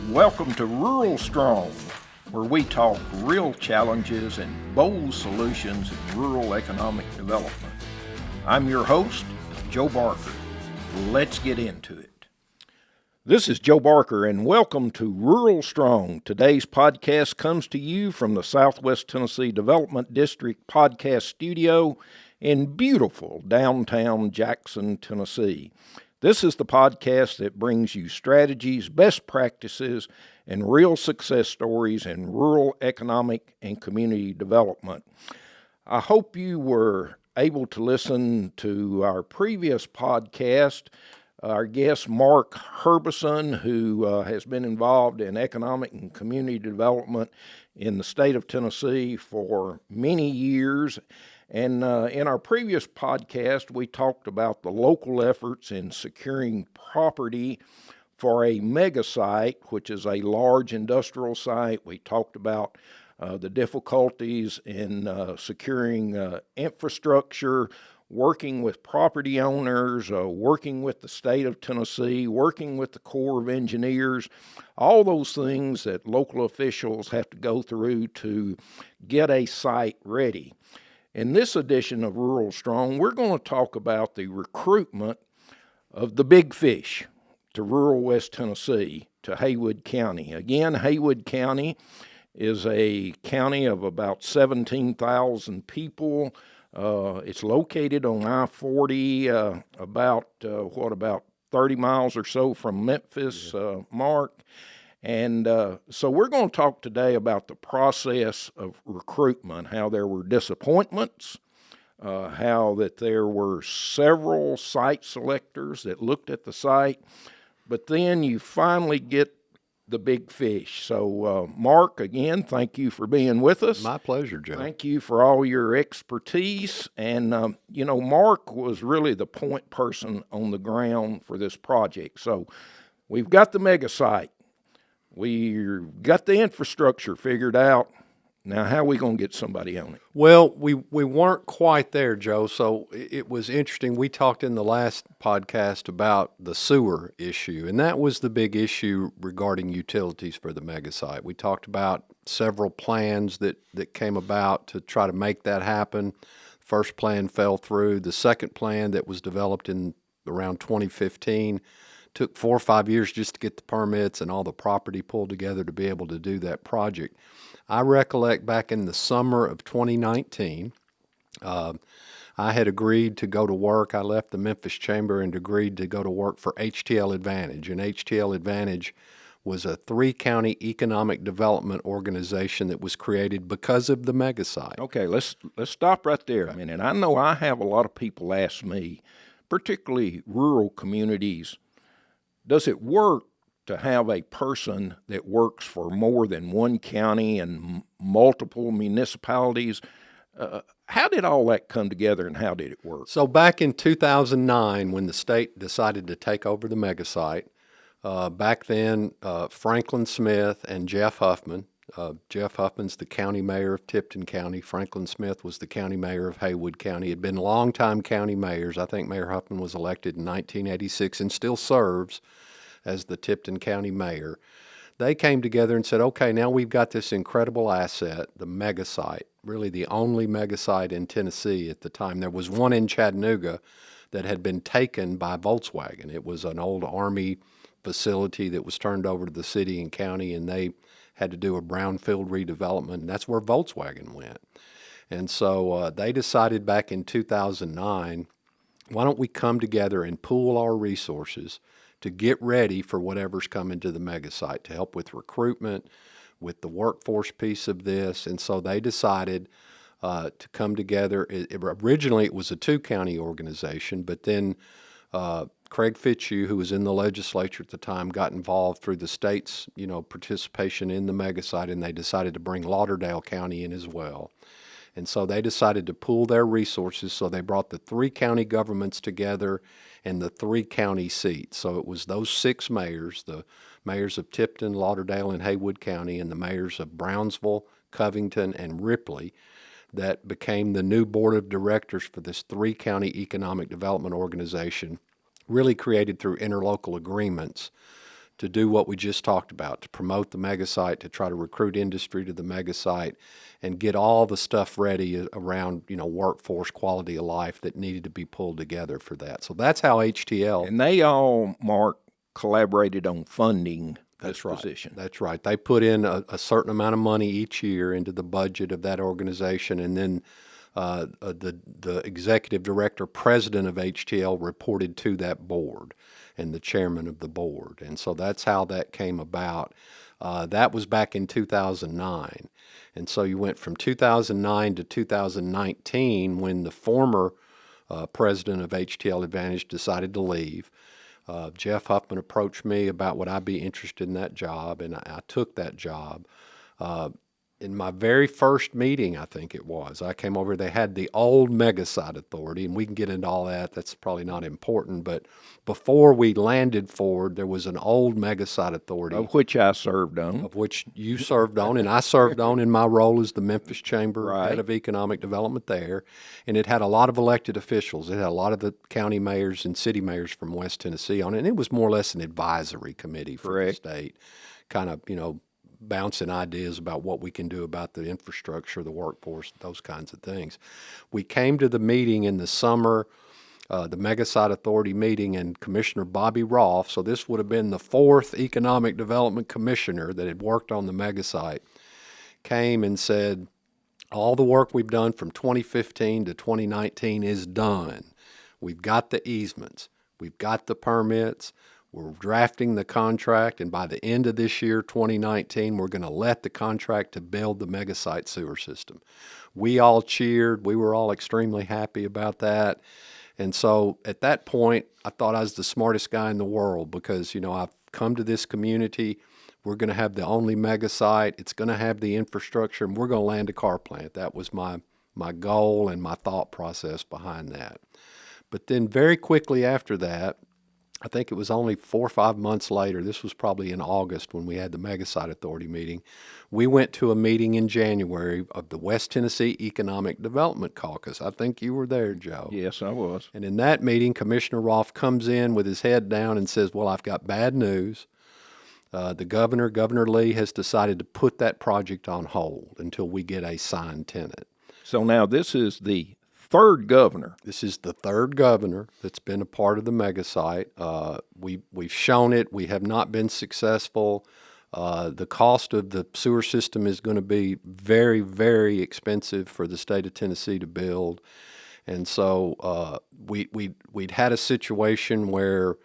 Welcome to RuralStrong, where we talk real challenges and bold solutions in rural economic development. I'm your host, Joe Barker. Let's get into it. This is Joe Barker, and welcome to RuralStrong. Today's podcast comes to you from the Southwest Tennessee Development District podcast studio in beautiful downtown Jackson, Tennessee. This is the podcast that brings you strategies, best practices, and real success stories in rural economic and community development. I hope you were able to listen to our previous podcast. Our guest, Mark Herbison, who has been involved in economic and community development in the state of Tennessee for many years. And in our previous podcast, we talked about the local efforts in securing property for a mega site, which is a large industrial site. We talked about the difficulties in securing infrastructure, working with property owners, working with the state of Tennessee, working with the Corps of Engineers, all those things that local officials have to go through to get a site ready. In this edition of RuralStrong, we're going to talk about the recruitment of the big fish to rural West Tennessee, to Haywood County. Again, Haywood County is a county of about 17,000 people. It's located on I-40, about 30 miles or so from Memphis, Mark. And so we're going to talk today about the process of recruitment, how there were disappointments, how that there were several site selectors that looked at the site, but then you finally get the big fish. So, Mark, again, thank you for being with us. My pleasure, Joe. Thank you for all your expertise. And, Mark was really the point person on the ground for this project. So we've got the mega site. We've got the infrastructure figured out. Now, how are we going to get somebody on it? Well, we weren't quite there, Joe, so it was interesting. We talked in the last podcast about the sewer issue, and that was the big issue regarding utilities for the mega site. We talked about several plans that came about to try to make that happen. First plan fell through. The second plan that was developed in around 2015 took 4 or 5 years just to get the permits and all the property pulled together to be able to do that project. I recollect back in the summer of 2019, I had agreed to go to work. I left the Memphis Chamber and agreed to go to work for HTL Advantage. And HTL Advantage was a 3-county economic development organization that was created because of the mega site. Okay, let's stop right there a minute. I know I have a lot of people ask me, particularly rural communities, does it work to have a person that works for more than one county and multiple municipalities? How did all that come together and how did it work? So back in 2009, when the state decided to take over the mega site, back then Franklin Smith and Jeff Huffman, Jeff Huffman's the county mayor of Tipton County. Franklin Smith was the county mayor of Haywood County. Had been longtime county mayors. I think Mayor Huffman was elected in 1986 and still serves as the Tipton County mayor. They came together and said, okay, now we've got this incredible asset, the mega site, really the only mega site in Tennessee at the time. There was one in Chattanooga that had been taken by Volkswagen. It was an old Army facility that was turned over to the city and county, and they had to do a brownfield redevelopment, and that's where Volkswagen went. And so they decided back in 2009, why don't we come together and pool our resources to get ready for whatever's coming to the mega site, to help with recruitment, with the workforce piece of this. And so they decided to come together. Originally, it was a 2-county organization, but then Craig Fitzhugh, who was in the legislature at the time, got involved through the state's participation in the mega site, and they decided to bring Lauderdale County in as well. And so they decided to pool their resources, so they brought the 3 county governments together and the 3 county seats. So it was those 6 mayors, the mayors of Tipton, Lauderdale, and Haywood County, and the mayors of Brownsville, Covington, and Ripley, that became the new board of directors for this 3-county economic development organization, really created through interlocal agreements to do what we just talked about, to promote the mega site, to try to recruit industry to the mega site, and get all the stuff ready around, workforce, quality of life that needed to be pulled together for that. So that's how HTL. And they all, Mark, collaborated on funding this position. That's right. They put in a certain amount of money each year into the budget of that organization, and then the executive director, president of HTL, reported to that board and the chairman of the board. And so that's how that came about. That was back in 2009. And so you went from 2009 to 2019 when the former president of HTL Advantage decided to leave. Jeff Huffman approached me about would I be interested in that job, and I took that job. In my very first meeting, I think it was, I came over, they had the old mega site authority, and we can get into all that. That's probably not important, but before we landed forward, there was an old mega site authority. Of which I served on. Of which you served on, and I served on in my role as the Memphis Chamber head of economic development there. And it had a lot of elected officials. It had a lot of the county mayors and city mayors from West Tennessee on it, and it was more or less an advisory committee for the state, kind of, bouncing ideas about what we can do about the infrastructure, the workforce, those kinds of things. We came to the meeting in the summer, the Mega Site Authority meeting, and Commissioner Bobby Rolfe, so this would have been the fourth Economic Development Commissioner that had worked on the mega site, came and said, all the work we've done from 2015 to 2019 is done. We've got the easements. We've got the permits. We're drafting the contract, and by the end of this year, 2019, we're going to let the contract to build the mega site sewer system. We all cheered. We were all extremely happy about that. And so at that point, I thought I was the smartest guy in the world because, I've come to this community. We're going to have the only mega site. It's going to have the infrastructure, and we're going to land a car plant. That was my goal and my thought process behind that. But then very quickly after that, I think it was only 4 or 5 months later, this was probably in August when we had the Mega Site Authority meeting, we went to a meeting in January of the West Tennessee Economic Development Caucus. I think you were there, Joe. Yes, I was. And in that meeting, Commissioner Rolfe comes in with his head down and says, well, I've got bad news. The Governor Lee, has decided to put that project on hold until we get a signed tenant. So now this is the third governor. This is the third governor that's been a part of the mega site. We've shown it. We have not been successful. The cost of the sewer system is going to be very, very expensive for the state of Tennessee to build. And so we'd had a situation where,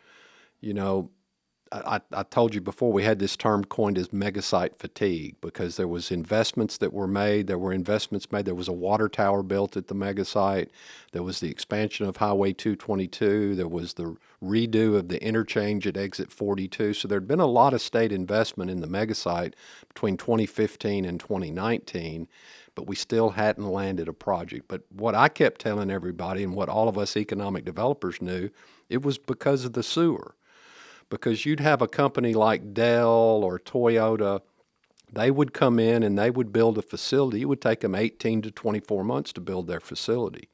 I told you before, we had this term coined as megasite fatigue because there was investments that were made. There were investments made. There was a water tower built at the megasite. There was the expansion of Highway 222. There was the redo of the interchange at Exit 42. So there'd been a lot of state investment in the megasite between 2015 and 2019, but we still hadn't landed a project. But what I kept telling everybody and what all of us economic developers knew, it was because of the sewer. Because you'd have a company like Dell or Toyota, they would come in and they would build a facility. It would take them 18 to 24 months to build their facility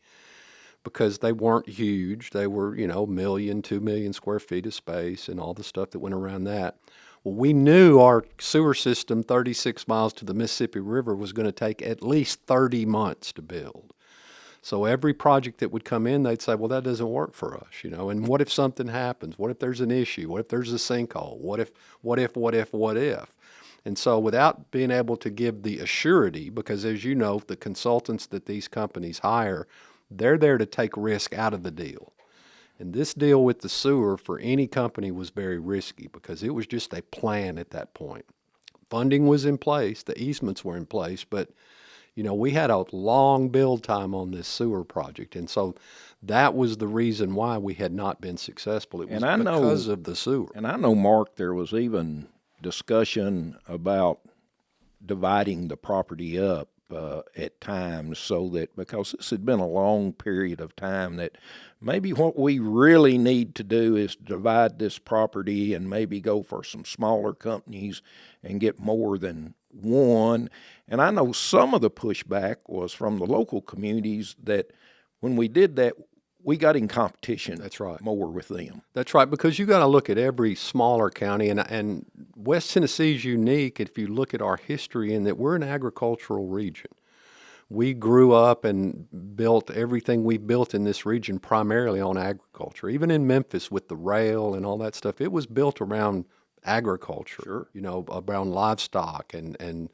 because they weren't huge. They were, 1 million, 2 million square feet of space and all the stuff that went around that. Well, we knew our sewer system 36 miles to the Mississippi River was going to take at least 30 months to build. So every project that would come in, they'd say, well, that doesn't work for us, and what if something happens? What if there's an issue? What if there's a sinkhole? What if? And so without being able to give the assurity, because as you know, the consultants that these companies hire, they're there to take risk out of the deal. And this deal with the sewer for any company was very risky because it was just a plan at that point. Funding was in place, the easements were in place, but we had a long build time on this sewer project, and so that was the reason why we had not been successful. It was because of the sewer. And I know, Mark, there was even discussion about dividing the property up at times so that, because this had been a long period of time, that maybe what we really need to do is divide this property and maybe go for some smaller companies and get more than one. And I know some of the pushback was from the local communities that when we did that, we got in competition. That's right. More with them. That's right, because you got to look at every smaller county, and West Tennessee is unique if you look at our history in that we're an agricultural region. We grew up and built everything we built in this region primarily on agriculture. Even in Memphis with the rail and all that stuff, it was built around agriculture, Sure. around livestock and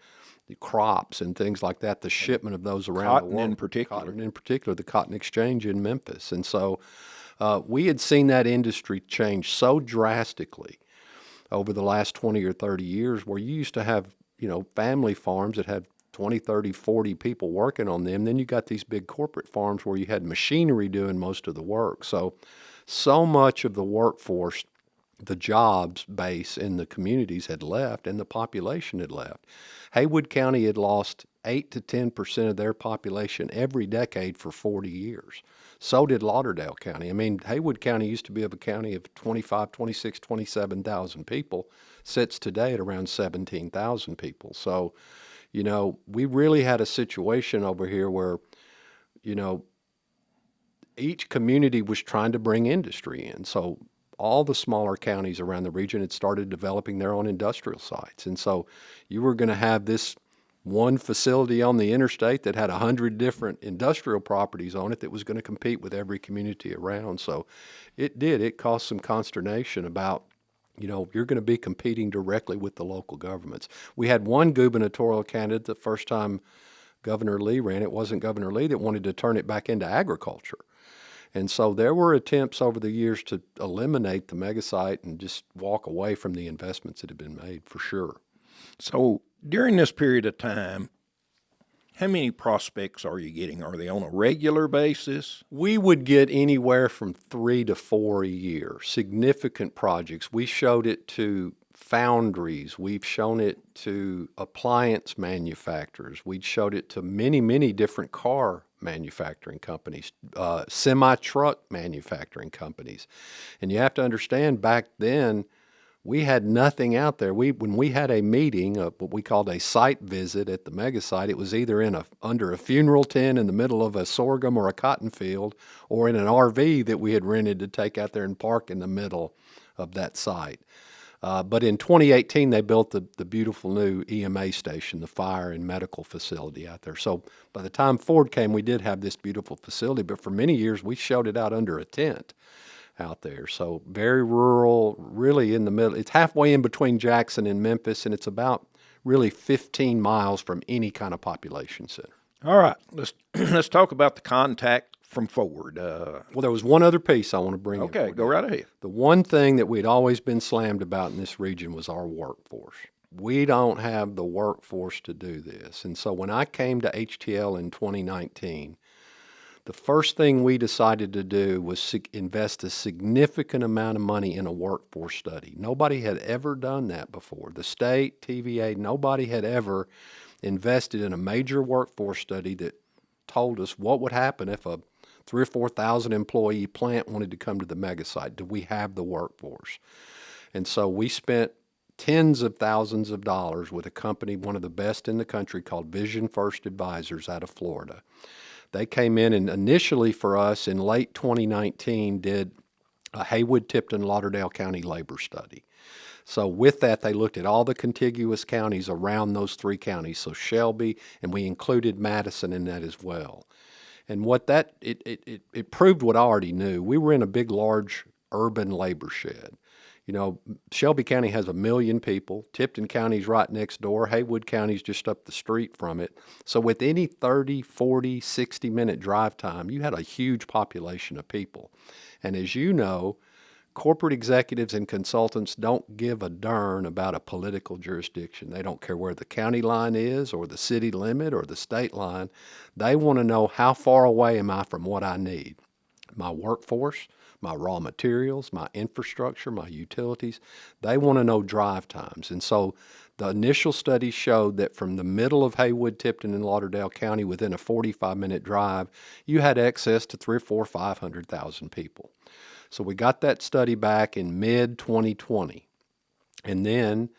the crops and things like that, the shipment of those around Cotton the world. in particular. Cotton in particular, the cotton exchange in Memphis. And so we had seen that industry change so drastically over the last 20 or 30 years, where you used to have, family farms that had 20, 30, 40 people working on them. Then you got these big corporate farms where you had machinery doing most of the work. So much of the workforce, the jobs base in the communities had left and the population had left. Haywood County had lost 8 to 10% of their population every decade for 40 years. So did Lauderdale County. I mean, Haywood County used to be a county of 25, 26, 27,000 people, sits today at around 17,000 people. So, we really had a situation over here where, each community was trying to bring industry in. So all the smaller counties around the region had started developing their own industrial sites. And so you were going to have this one facility on the interstate that had 100 different industrial properties on it that was going to compete with every community around. So it caused some consternation about, you're going to be competing directly with the local governments. We had one gubernatorial candidate the first time Governor Lee ran. It wasn't Governor Lee that wanted to turn it back into agriculture. And so there were attempts over the years to eliminate the megasite and just walk away from the investments that had been made, for sure. So during this period of time, how many prospects are you getting? Are they on a regular basis? We would get anywhere from 3 to 4 a year, significant projects. We showed it to foundries. We've shown it to appliance manufacturers. We showed it to many, many different car manufacturing companies, semi-truck manufacturing companies. And you have to understand, back then, we had nothing out there. When we had a meeting, what we called a site visit at the mega site, it was either under a funeral tent in the middle of a sorghum or a cotton field, or in an RV that we had rented to take out there and park in the middle of that site. But in 2018, they built the beautiful new EMA station, the fire and medical facility out there. So by the time Ford came, we did have this beautiful facility, but for many years, we showed it out under a tent out there. So very rural, really in the middle. It's halfway in between Jackson and Memphis, and it's about really 15 miles from any kind of population center. All right, let's talk about the contact from Ford. Well, there was one other piece I want to bring in. Okay, go right ahead. The one thing that we'd always been slammed about in this region was our workforce. We don't have the workforce to do this. And so when I came to HTL in 2019, the first thing we decided to do was invest a significant amount of money in a workforce study. Nobody had ever done that before. The state, TVA, nobody had ever invested in a major workforce study that told us what would happen if a 3,000 or 4,000 employee plant wanted to come to the megasite. Do we have the workforce? And so we spent tens of thousands of dollars with a company, one of the best in the country, called Vision First Advisors out of Florida. They came in and initially for us in late 2019 did a Haywood, Tipton, Lauderdale County labor study. So with that, they looked at all the contiguous counties around those three counties, so Shelby, and we included Madison in that as well. And what that, it proved what I already knew. We were in a big, large urban labor shed. Shelby County has 1 million people. Tipton County's right next door. Haywood County's just up the street from it. So with any 30, 40, 60-minute drive time, you had a huge population of people. And as you know, corporate executives and consultants don't give a darn about a political jurisdiction. They don't care where the county line is or the city limit or the state line. They want to know, how far away am I from what I need? My workforce, my raw materials, my infrastructure, my utilities. They want to know drive times. And so the initial study showed that from the middle of Haywood, Tipton, and Lauderdale County, within a 45-minute drive, you had access to 300,000 or 400,000 or 500,000 people. So we got that study back in mid-2020. And then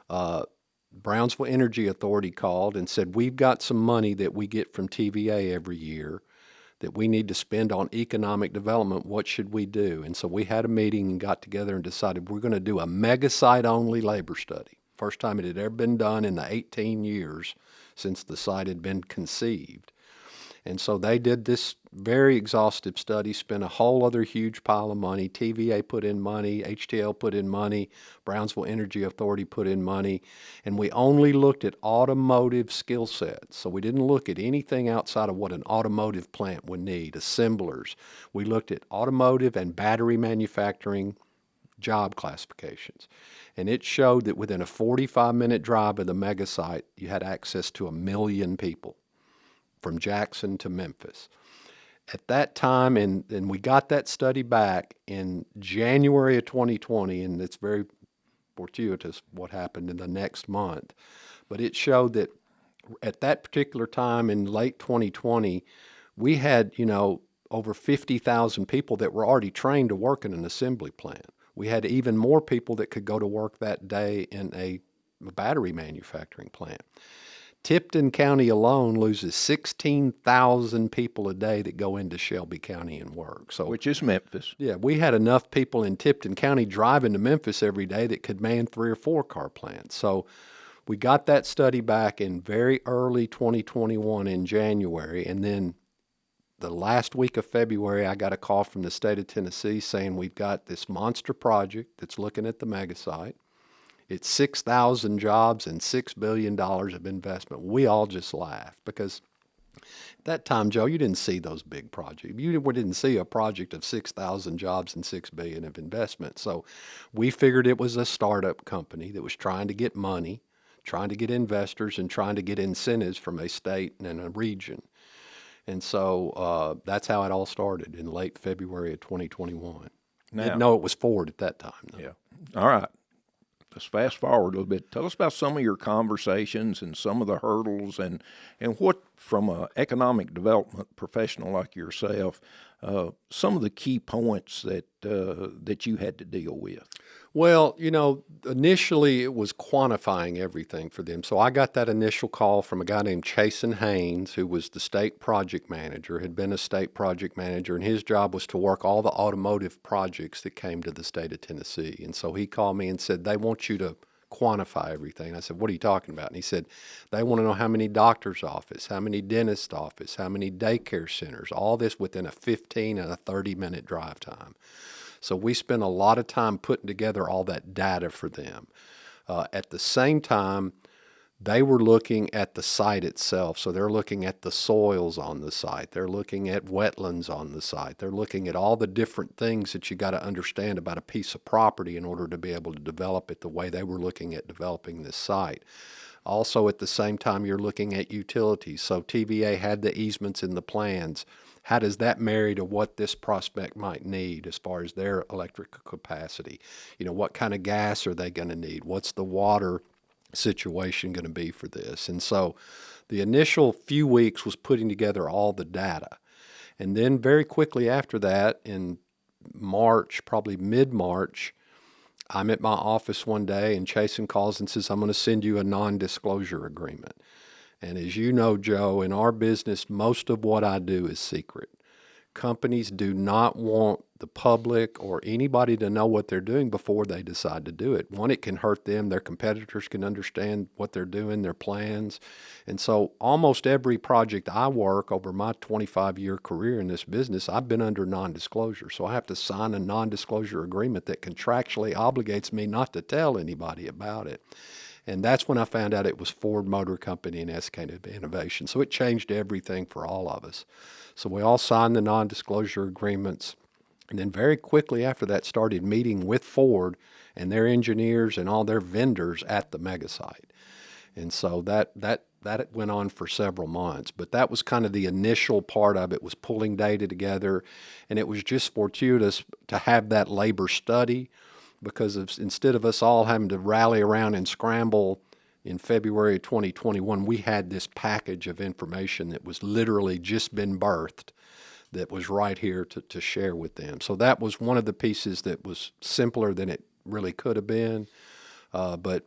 Brownsville Energy Authority called and said, we've got some money that we get from TVA every year that we need to spend on economic development. What should we do? And so we had a meeting and got together and decided we're going to do a mega site only labor study. First time it had ever been done in the 18 years since the site had been conceived. And so they did this very exhaustive study, spent a whole other huge pile of money. TVA put in money, HTL put in money, Brownsville Energy Authority put in money, and we only looked at automotive skill sets. So we didn't look at anything outside of what an automotive plant would need, assemblers. We looked at automotive and battery manufacturing job classifications. And it showed that within a 45-minute drive of the mega site, you had access to 1 million people from Jackson to Memphis. At that time, and we got that study back in January of 2020, and it's very fortuitous what happened in the next month, but it showed that at that particular time in late 2020, we had, over 50,000 people that were already trained to work in an assembly plant. We had even more people that could go to work that day in a battery manufacturing plant. Tipton County alone loses 16,000 people a day that go into Shelby County and work. So, which is Memphis. Yeah, we had enough people in Tipton County driving to Memphis every day that could man 3 or 4 car plants. So we got that study back in very early 2021 in January, and then the last week of February, I got a call from the state of Tennessee saying we've got this monster project that's looking at the mega site. It's 6,000 jobs and $6 billion of investment. We all just laughed because at that time, Joe, you didn't see those big projects. You didn't see a project of 6,000 jobs and $6 billion of investment. So we figured it was a startup company that was trying to get money, trying to get investors, and trying to get incentives from a state and a region. And so that's how it all started in late February of 2021. Didn't know it was Ford at that time, though. Yeah. All right. Let's fast forward a little bit. Tell us about some of your conversations and some of the hurdles and what, from an economic development professional like yourself, some of the key points that you had to deal with. Well, initially it was quantifying everything for them. So I got that initial call from a guy named Chasen Haynes, who was the state project manager, had been a state project manager, and his job was to work all the automotive projects that came to the state of Tennessee. And so he called me and said, they want you to quantify everything. I said, what are you talking about? And he said, they want to know how many doctor's office, how many dentist office, how many daycare centers, all this within a 15 and a 30-minute drive time. So we spent a lot of time putting together all that data for them. At the same time, they were looking at the site itself. So they're looking at the soils on the site. They're looking at wetlands on the site. They're looking at all the different things that you got to understand about a piece of property in order to be able to develop it the way they were looking at developing this site. Also, at the same time, you're looking at utilities. So TVA had the easements in the plans. How does that marry to what this prospect might need as far as their electrical capacity? What kind of gas are they going to need? What's the water situation going to be for this? And so the initial few weeks was putting together all the data. And then very quickly after that, in March, probably mid-March, I'm at my office one day and Chasen calls and says, I'm going to send you a non-disclosure agreement. And as you know, Joe, in our business, most of what I do is secret. Companies do not want the public or anybody to know what they're doing before they decide to do it. One, it can hurt them. Their competitors can understand what they're doing, their plans. And so almost every project I work over my 25-year career in this business, I've been under non-disclosure. So I have to sign a non-disclosure agreement that contractually obligates me not to tell anybody about it. And that's when I found out it was Ford Motor Company and SK Innovation. So it changed everything for all of us. So we all signed the non-disclosure agreements. And then very quickly after that started meeting with Ford and their engineers and all their vendors at the mega site. And so that went on for several months. But that was kind of the initial part of it, was pulling data together. And it was just fortuitous to have that labor study, because instead of us all having to rally around and scramble in February of 2021, we had this package of information that was literally just been birthed that was right here to share with them. So that was one of the pieces that was simpler than it really could have been. But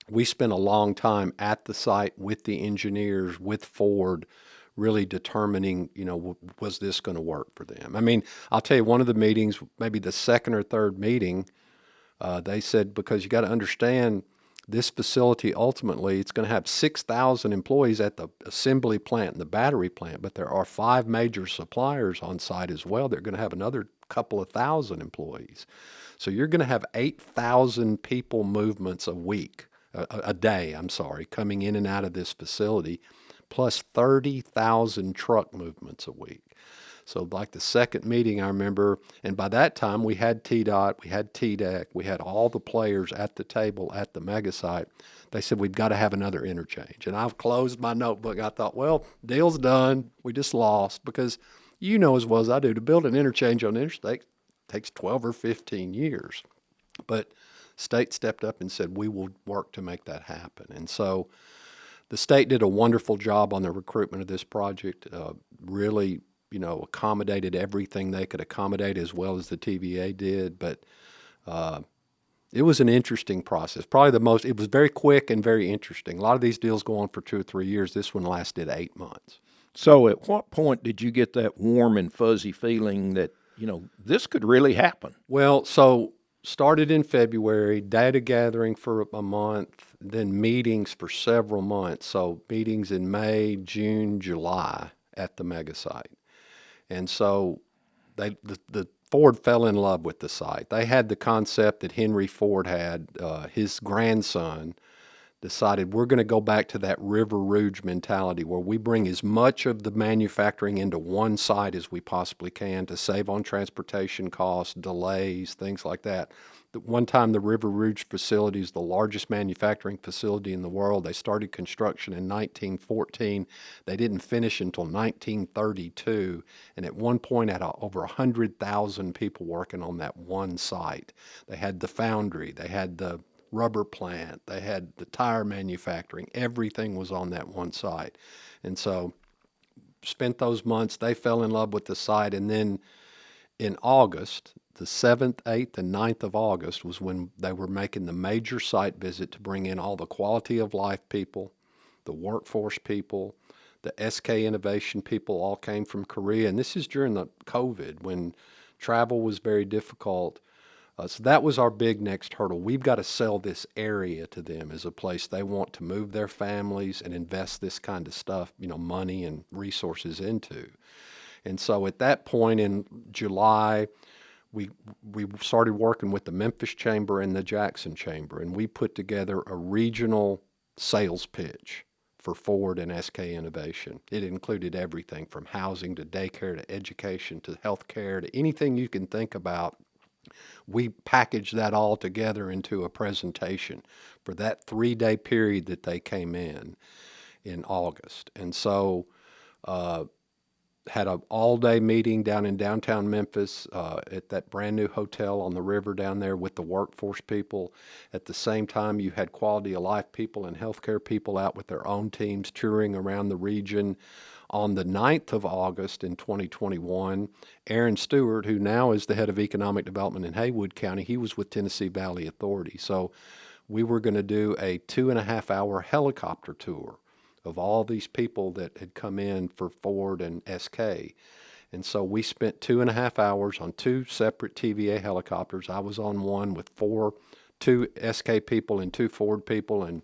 we spent a long time at the site with the engineers, with Ford, really determining, was this going to work for them? I mean, I'll tell you, one of the meetings, maybe the second or third meeting, they said, because you got to understand, this facility ultimately, it's going to have 6,000 employees at the assembly plant and the battery plant, but there are 5 major suppliers on site as well. They're going to have another couple of thousand employees. So you're going to have 8,000 people movements a day, coming in and out of this facility, plus 30,000 truck movements a week. So like the second meeting, I remember, and by that time we had TDOT, we had TDEC, we had all the players at the table at the mega site. They said, we've got to have another interchange. And I've closed my notebook. I thought, well, deal's done. We just lost, because you know as well as I do, to build an interchange on the interstate takes 12 or 15 years. But state stepped up and said, we will work to make that happen. And so the state did a wonderful job on the recruitment of this project, really accommodated everything they could accommodate, as well as the TVA did. But it was an interesting process. It was very quick and very interesting. A lot of these deals go on for 2 or 3 years. This one lasted 8 months. So at what point did you get that warm and fuzzy feeling that, this could really happen? Well, so started in February, data gathering for a month, then meetings for several months. So meetings in May, June, July at the mega site. And so the Ford fell in love with the site. They had the concept that Henry Ford had. His grandson decided, we're going to go back to that River Rouge mentality, where we bring as much of the manufacturing into one site as we possibly can to save on transportation costs, delays, things like that. One time, the River Rouge facility is the largest manufacturing facility in the world. They started construction in 1914. They didn't finish until 1932. And at one point, had over 100,000 people working on that one site. They had the foundry. They had the rubber plant. They had the tire manufacturing. Everything was on that one site. And so spent those months. They fell in love with the site. And then in August, the 7th, 8th, and 9th of August was when they were making the major site visit to bring in all the quality of life people, the workforce people, the SK innovation people all came from Korea. And this is during the COVID, when travel was very difficult. So that was our big next hurdle. We've got to sell this area to them as a place they want to move their families and invest this kind of stuff, money and resources into. And so at that point in July, we started working with the Memphis Chamber and the Jackson Chamber, and we put together a regional sales pitch for Ford and SK Innovation. It included everything from housing to daycare to education to healthcare to anything you can think about. We packaged that all together into a presentation for that 3-day period that they came in August. And so had an all-day meeting down in downtown Memphis at that brand new hotel on the river down there with the workforce people. At the same time, you had quality of life people and healthcare people out with their own teams touring around the region. On the 9th of August in 2021, Aaron Stewart, who now is the head of economic development in Haywood County, he was with Tennessee Valley Authority. So we were going to do a 2.5-hour helicopter tour of all these people that had come in for Ford and SK. And so we spent 2.5 hours on 2 separate TVA helicopters. I was on one with 2 SK people and 2 Ford people, and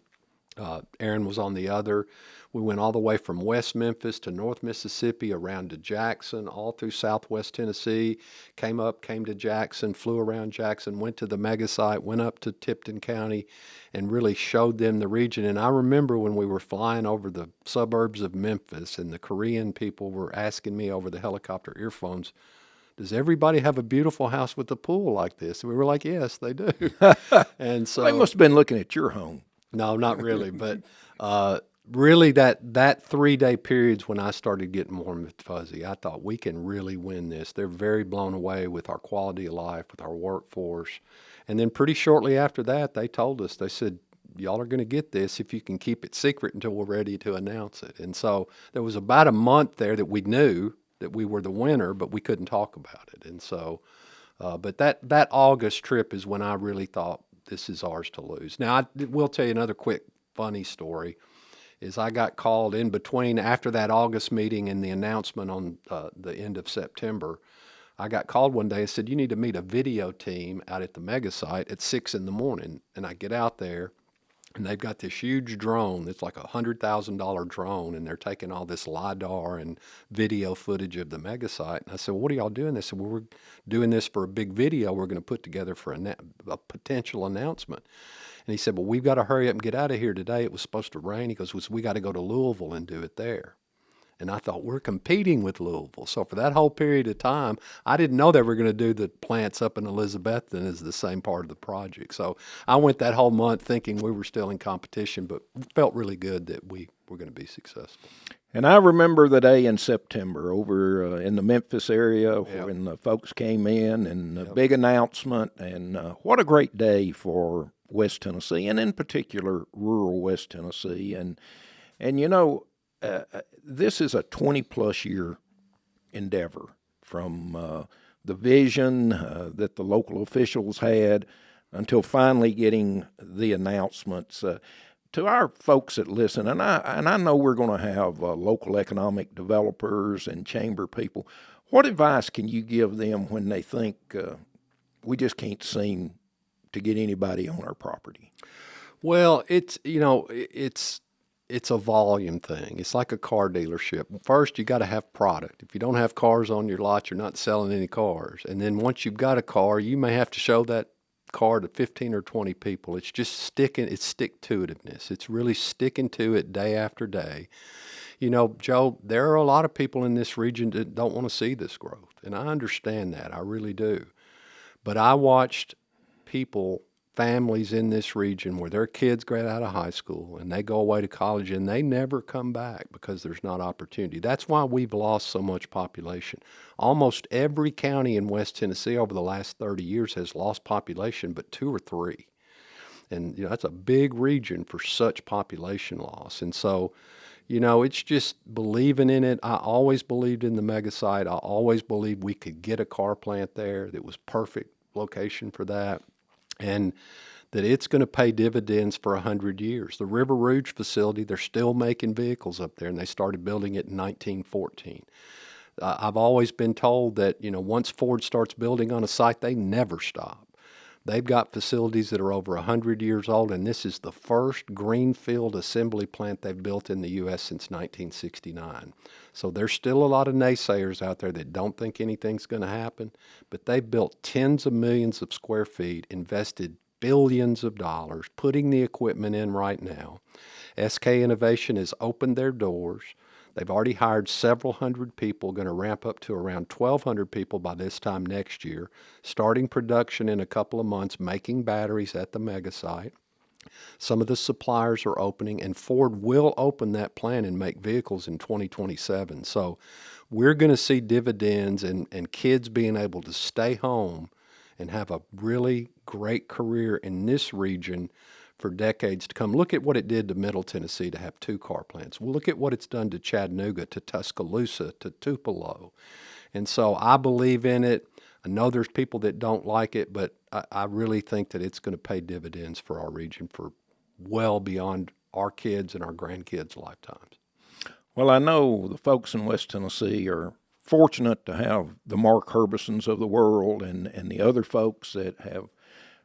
Aaron was on the other. We went all the way from West Memphis to North Mississippi, around to Jackson, all through Southwest Tennessee, came to Jackson, flew around Jackson, went to the mega site, went up to Tipton County, and really showed them the region. And I remember when we were flying over the suburbs of Memphis, and the Korean people were asking me over the helicopter earphones, does everybody have a beautiful house with a pool like this? And we were like, yes, they do. And so They must have been looking at your home. No, not really. But really that 3-day period's when I started getting warm and fuzzy. I thought, we can really win this. They're very blown away with our quality of life, with our workforce. And then pretty shortly after that, they told us, they said, y'all are going to get this if you can keep it secret until we're ready to announce it. And so there was about a month there that we knew that we were the winner, but we couldn't talk about it. And so, but that August trip is when I really thought, this is ours to lose. Now, I will tell you another quick funny story, is I got called in between after that August meeting and the announcement on the end of September. I got called one day and said, you need to meet a video team out at the mega site at 6 in the morning. And I get out there, and they've got this huge drone that's like $100,000 drone, and they're taking all this LiDAR and video footage of the mega site. And I said, well, what are y'all doing? They said, well, we're doing this for a big video we're going to put together for a potential announcement. And he said, well, we've got to hurry up and get out of here today. It was supposed to rain. He goes, we got to go to Louisville and do it there. And I thought, we're competing with Louisville. So for that whole period of time, I didn't know they were going to do the plants up in Elizabethton as the same part of the project. So I went that whole month thinking we were still in competition, but felt really good that we were going to be successful. And I remember the day in September over in the Memphis area when the folks came in and the big announcement. And what a great day for West Tennessee, and in particular rural West Tennessee. And you know, this is a 20-plus year endeavor from the vision that the local officials had until finally getting the announcements. To our folks that listen, and I know we're going to have local economic developers and chamber people, what advice can you give them when they think we just can't seem to get anybody on our property? Well, it's a volume thing. It's like a car dealership. First, you got to have product. If you don't have cars on your lot, you're not selling any cars. And then once you've got a car, you may have to show that car to 15 or 20 people. It's just stick-to-itiveness. It's really sticking to it day after day. You know, Joe, there are a lot of people in this region that don't want to see this growth, and I understand that. I really do. But I watched families in this region where their kids grad out of high school and they go away to college and they never come back because there's not opportunity. That's why we've lost so much population. Almost every county in West Tennessee over the last 30 years has lost population but 2 or 3. And that's a big region for such population loss. And so, it's just believing in it. I always believed in the mega site. I always believed we could get a car plant there that was perfect location for that. And that it's going to pay dividends for 100 years. The River Rouge facility, they're still making vehicles up there, and they started building it in 1914. I've always been told that, once Ford starts building on a site, they never stop. They've got facilities that are over 100 years old, and this is the first greenfield assembly plant they've built in the U.S. since 1969. So there's still a lot of naysayers out there that don't think anything's going to happen, but they've built tens of millions of square feet, invested billions of dollars, putting the equipment in right now. SK Innovation has opened their doors. They've already hired several hundred people, going to ramp up to around 1,200 people by this time next year, starting production in a couple of months, making batteries at the mega site. Some of the suppliers are opening, and Ford will open that plant and make vehicles in 2027. So we're going to see dividends and kids being able to stay home and have a really great career in this region for decades to come. Look at what it did to Middle Tennessee to have 2 car plants. Well, look at what it's done to Chattanooga, to Tuscaloosa, to Tupelo. And so I believe in it. I know there's people that don't like it, but I really think that it's going to pay dividends for our region for well beyond our kids and our grandkids' lifetimes. Well, I know the folks in West Tennessee are fortunate to have the Mark Herbisons of the world and the other folks that have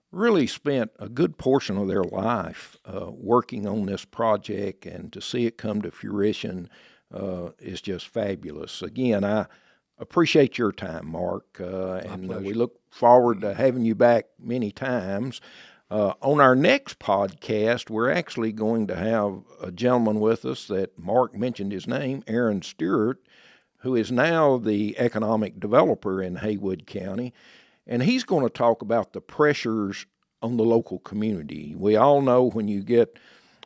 really spent a good portion of their life working on this project, and to see it come to fruition is just fabulous. Again, I appreciate your time, Mark, and we look forward to having you back many times. On our next podcast, we're actually going to have a gentleman with us that Mark mentioned his name, Aaron Stewart, who is now the economic developer in Haywood County. And he's going to talk about the pressures on the local community. We all know when you get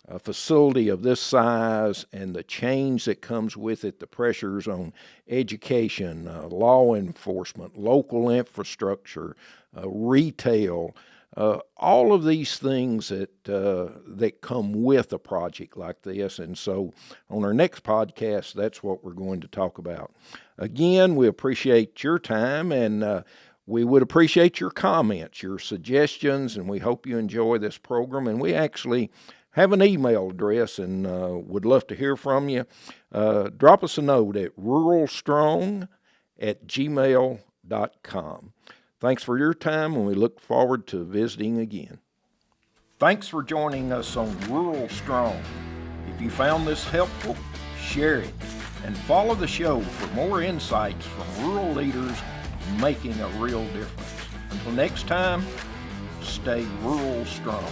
a facility of this size and the change that comes with it, the pressures on education, law enforcement, local infrastructure, retail, all of these things that come with a project like this. And so on our next podcast, that's what we're going to talk about. Again, we appreciate your time, and we would appreciate your comments, your suggestions, and we hope you enjoy this program. And we actually have an email address and would love to hear from you. Drop us a note at ruralstrong@gmail.com. Thanks for your time, and we look forward to visiting again. Thanks for joining us on Rural Strong. If you found this helpful, share it, and follow the show for more insights from rural leaders making a real difference. Until next time, stay rural strong.